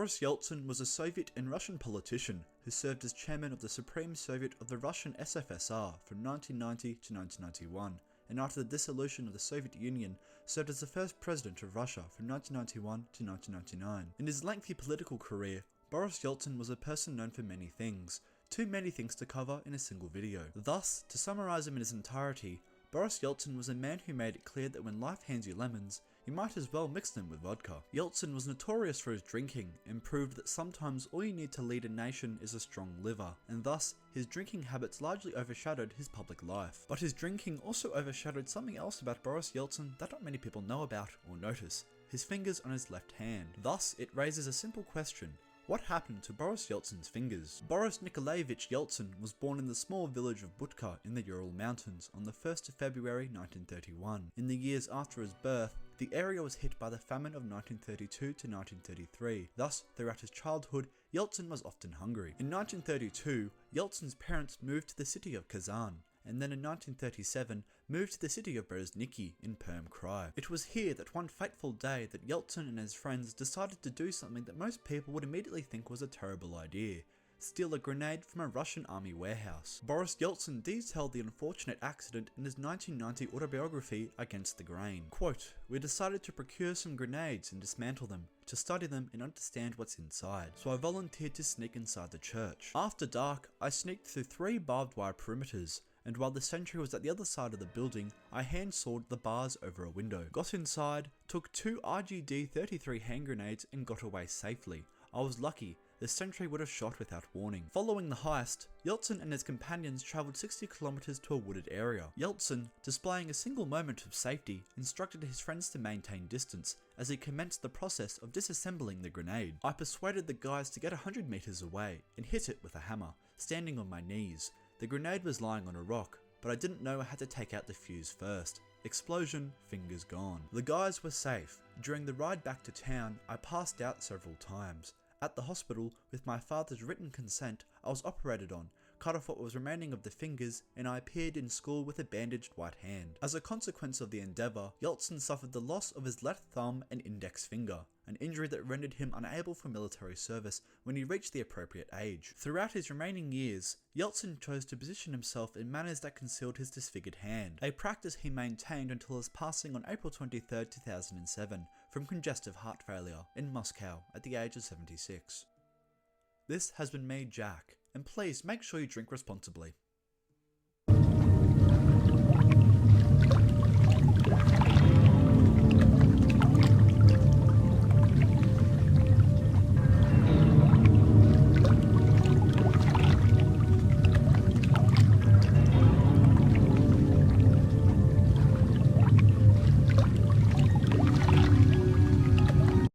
Boris Yeltsin was a Soviet and Russian politician who served as chairman of the Supreme Soviet of the Russian SFSR from 1990 to 1991, and after the dissolution of the Soviet Union, served as the first president of Russia from 1991 to 1999. In his lengthy political career, Boris Yeltsin was a person known for many things, too many things to cover in a single video. Thus, to summarize him in his entirety, Boris Yeltsin was a man who made it clear that when life hands you lemons, you might as well mix them with vodka. Yeltsin was notorious for his drinking and proved that sometimes all you need to lead a nation is a strong liver, and thus his drinking habits largely overshadowed his public life. But his drinking also overshadowed something else about Boris Yeltsin that not many people know about or notice: his fingers on his left hand. Thus, it raises a simple question: what happened to Boris Yeltsin's fingers? Boris Nikolaevich Yeltsin was born in the small village of Butka in the Ural Mountains on the 1st of February 1931. In the years after his birth, the area was hit by the famine of 1932 to 1933. Thus, throughout his childhood, Yeltsin was often hungry. In 1932, Yeltsin's parents moved to the city of Kazan, and then in 1937 moved to the city of Berezniki in Perm Krai. It was here that one fateful day that Yeltsin and his friends decided to do something that most people would immediately think was a terrible idea: steal a grenade from a Russian army warehouse. Boris Yeltsin detailed the unfortunate accident in his 1990 autobiography Against the Grain. Quote, "We decided to procure some grenades and dismantle them, to study them and understand what's inside. So I volunteered to sneak inside the church. After dark, I sneaked through 3 barbed wire perimeters, and while the sentry was at the other side of the building, I hand-sawed the bars over a window. Got inside, took 2 RGD-33 hand grenades and got away safely. I was lucky, the sentry would have shot without warning." Following the heist, Yeltsin and his companions travelled 60 kilometers to a wooded area. Yeltsin, displaying a single moment of safety, instructed his friends to maintain distance as he commenced the process of disassembling the grenade. "I persuaded the guys to get 100 meters away and hit it with a hammer, standing on my knees. The grenade was lying on a rock, but I didn't know I had to take out the fuse first. Explosion, fingers gone." The guys were safe. During the ride back to town, I passed out several times. At the hospital, with my father's written consent, I was operated on, cut off what was remaining of the fingers, and I appeared in school with a bandaged white hand. As a consequence of the endeavour, Yeltsin suffered the loss of his left thumb and index finger, an injury that rendered him unable for military service when he reached the appropriate age. Throughout his remaining years, Yeltsin chose to position himself in manners that concealed his disfigured hand, a practice he maintained until his passing on April 23, 2007, from congestive heart failure in Moscow at the age of 76. This has been me, Jack, and please make sure you drink responsibly.